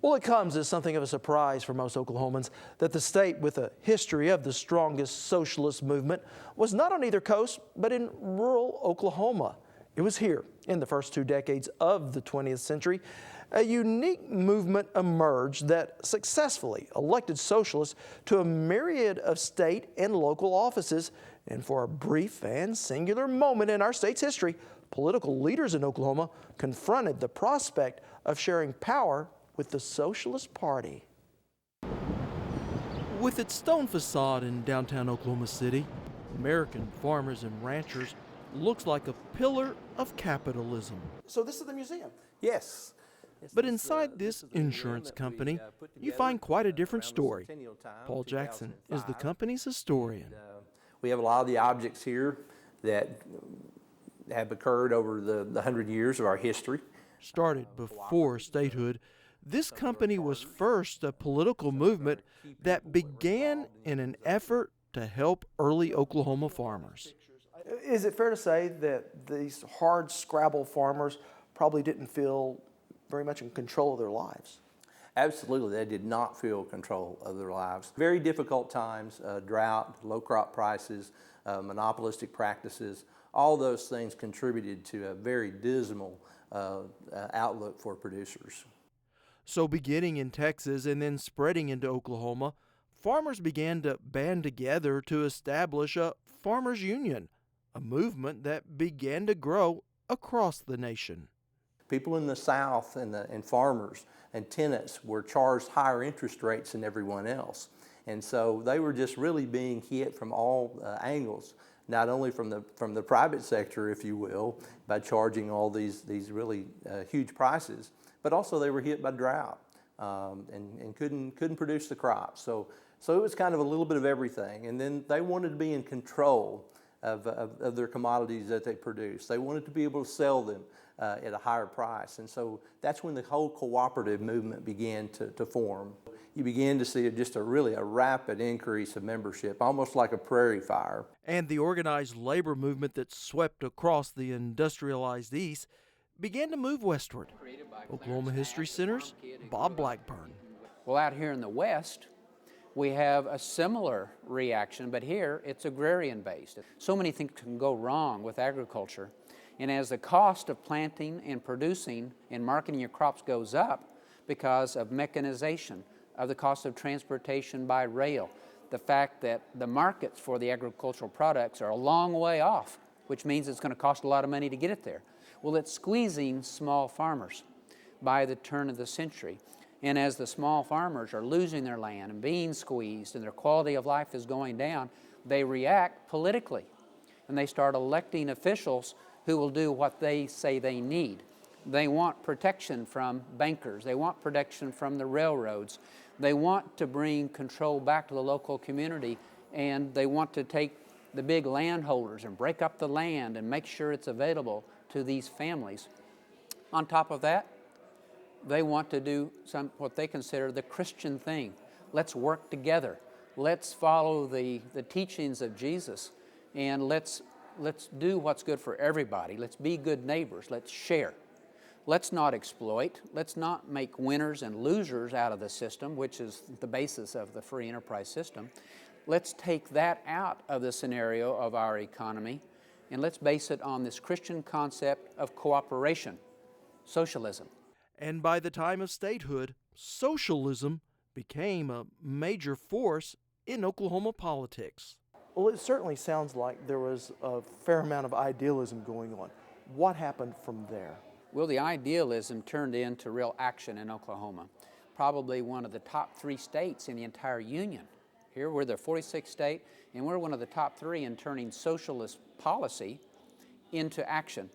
Well, it comes as something of a surprise for most Oklahomans that the state with a history of the strongest socialist movement was not on either coast, but in rural Oklahoma. It was here in the first 2 decades of the 20th century. A unique movement emerged that successfully elected socialists to a myriad of state and local offices. And for a brief and singular moment in our state's history, political leaders in Oklahoma confronted the prospect of sharing power with the Socialist Party. With its stone facade in downtown Oklahoma City, American farmers and ranchers looks like a pillar of capitalism. So this is the museum? Yes. But inside this insurance company, you find quite a different story. Paul Jackson is the company's historian. We have a lot of the objects here that have occurred over the 100 years of our history. Started before statehood, this company was first a political movement that began in an effort to help early Oklahoma farmers. Is it fair to say that these hard scrabble farmers probably didn't feel very much in control of their lives? Absolutely, they did not feel control of their lives. Very difficult times, drought, low crop prices, monopolistic practices, all those things contributed to a very dismal outlook for producers. So beginning in Texas and then spreading into Oklahoma, farmers began to band together to establish a farmers' union, a movement that began to grow across the nation. People in the South and farmers and tenants were charged higher interest rates than everyone else. And so they were just really being hit from all angles, not only from the private sector, if you will, by charging all these really huge prices, but also they were hit by drought and couldn't produce the crops. So it was kind of a little bit of everything. And then they wanted to be in control of their commodities that they produced. They wanted to be able to sell them at a higher price. And so that's when the whole cooperative movement began to form. You began to see just a rapid increase of membership, almost like a prairie fire. And the organized labor movement that swept across the industrialized East began to move westward. Oklahoma History Center's Bob Blackburn. Well, out here in the West, we have a similar reaction, but here it's agrarian-based. So many things can go wrong with agriculture, and as the cost of planting and producing and marketing your crops goes up because of mechanization, of the cost of transportation by rail, the fact that the markets for the agricultural products are a long way off, which means it's going to cost a lot of money to get it there. Well, it's squeezing small farmers by the turn of the century. And as the small farmers are losing their land and being squeezed and their quality of life is going down, they react politically. And they start electing officials who will do what they say they need. They want protection from bankers. They want protection from the railroads. They want to bring control back to the local community, and they want to take the big landholders and break up the land and make sure it's available to these families. On top of that, they want to do what they consider the Christian thing. Let's work together. Let's follow the teachings of Jesus, and let's do what's good for everybody. Let's be good neighbors. Let's share. Let's not exploit. Let's not make winners and losers out of the system, which is the basis of the free enterprise system. Let's take that out of the scenario of our economy, and let's base it on this Christian concept of cooperation, socialism. And by the time of statehood, socialism became a major force in Oklahoma politics. Well, it certainly sounds like there was a fair amount of idealism going on. What happened from there? Well, the idealism turned into real action in Oklahoma. Probably one of the top 3 states in the entire union. Here we're the 46th state, and we're one of the top 3 in turning socialist policy into action,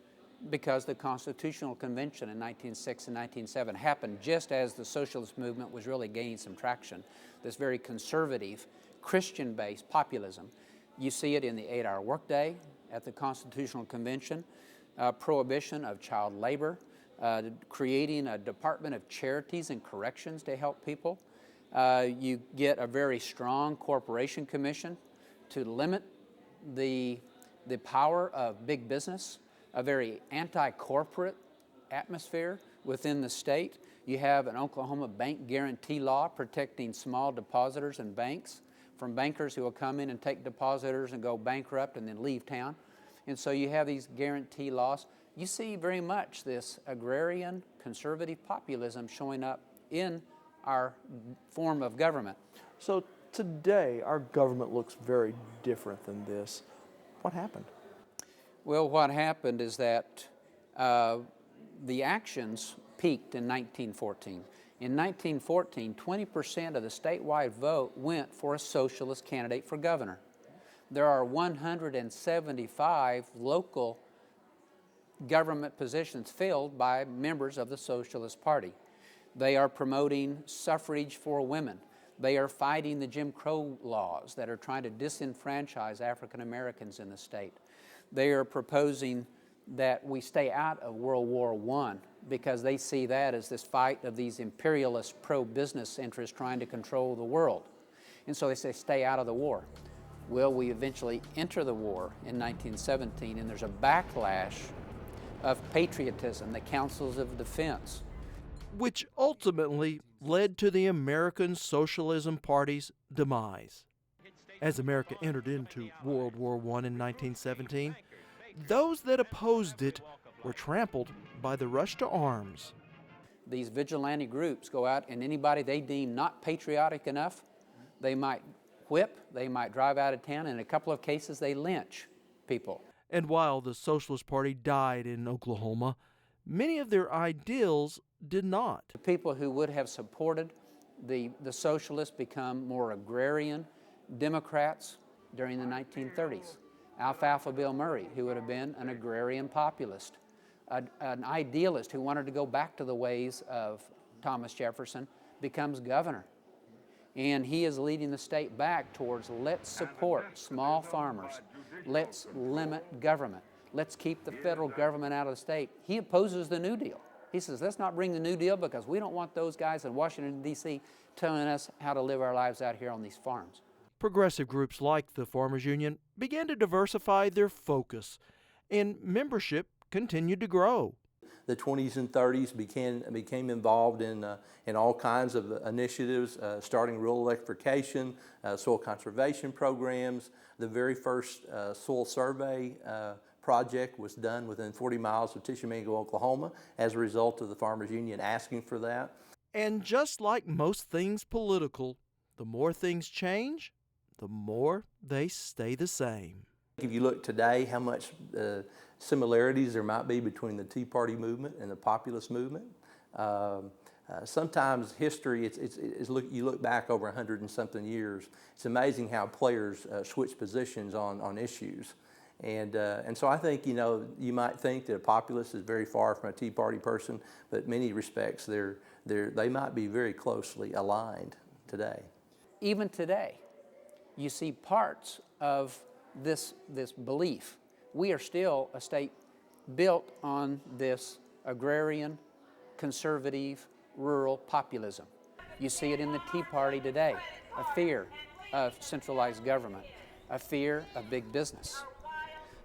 because the Constitutional Convention in 1906 and 1907 happened just as the socialist movement was really gaining some traction. This very conservative, Christian-based populism. You see it in the 8-hour workday at the Constitutional Convention, prohibition of child labor, creating a Department of Charities and Corrections to help people. You get a very strong corporation commission to limit the power of big business, a very anti-corporate atmosphere within the state. You have an Oklahoma bank guarantee law protecting small depositors and banks from bankers who will come in and take depositors and go bankrupt and then leave town. And so you have these guarantee laws. You see very much this agrarian conservative populism showing up in our form of government. So today, our government looks very different than this. What happened? Well, what happened is that the actions peaked in 1914. In 1914, 20% of the statewide vote went for a socialist candidate for governor. There are 175 local government positions filled by members of the Socialist Party. They are promoting suffrage for women. They are fighting the Jim Crow laws that are trying to disenfranchise African Americans in the state. They are proposing that we stay out of World War I because they see that as this fight of these imperialist pro-business interests trying to control the world. And so they say stay out of the war. Well, we eventually enter the war in 1917, and there's a backlash of patriotism, the councils of defense. Which ultimately led to the American Socialism Party's demise. As America entered into World War I in 1917, those that opposed it were trampled by the rush to arms. These vigilante groups go out, and anybody they deem not patriotic enough, they might whip, they might drive out of town, and in a couple of cases they lynch people. And while the Socialist Party died in Oklahoma, many of their ideals did not. The people who would have supported the socialists become more agrarian Democrats during the 1930s. Alfalfa Bill Murray, who would have been an agrarian populist, an idealist who wanted to go back to the ways of Thomas Jefferson, becomes governor. And he is leading the state back towards let's support small farmers, let's limit government, let's keep the federal government out of the state. He opposes the New Deal. He says, let's not bring the New Deal because we don't want those guys in Washington, D.C. telling us how to live our lives out here on these farms. Progressive groups like the Farmers Union began to diversify their focus, and membership continued to grow. The 20s and 30s became involved in all kinds of initiatives, starting rural electrification, soil conservation programs. The very first soil survey project was done within 40 miles of Tishomingo, Oklahoma, as a result of the Farmers Union asking for that. And just like most things political, the more things change, the more they stay the same. If you look today, how much similarities there might be between the Tea Party movement and the populist movement. Sometimes history, you look back over 100 and something years, it's amazing how players switch positions on issues. And so I think, you might think that a populist is very far from a Tea Party person, but in many respects they might be very closely aligned today. Even today, you see parts of this belief. We are still a state built on this agrarian, conservative, rural populism. You see it in the Tea Party today, a fear of centralized government, a fear of big business,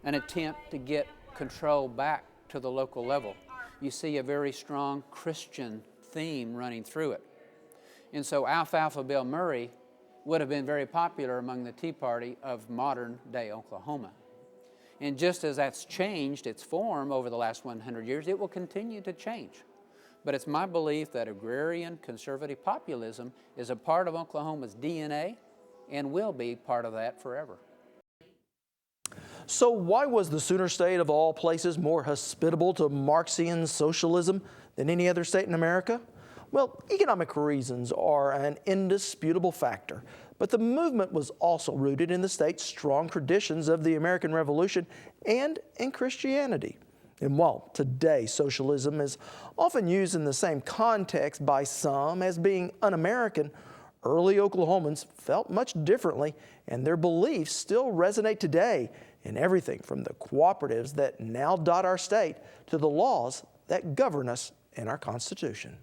an attempt to get control back to the local level. You see a very strong Christian theme running through it. And so Alfalfa Bill Murray would have been very popular among the Tea Party of modern-day Oklahoma. And just as that's changed its form over the last 100 years, it will continue to change. But it's my belief that agrarian conservative populism is a part of Oklahoma's DNA and will be part of that forever. So why was the Sooner State of all places more hospitable to Marxian socialism than any other state in America? Well, economic reasons are an indisputable factor, but the movement was also rooted in the state's strong traditions of the American Revolution and in Christianity. And while today socialism is often used in the same context by some as being un-American, early Oklahomans felt much differently, and their beliefs still resonate today in everything from the cooperatives that now dot our state to the laws that govern us in our Constitution.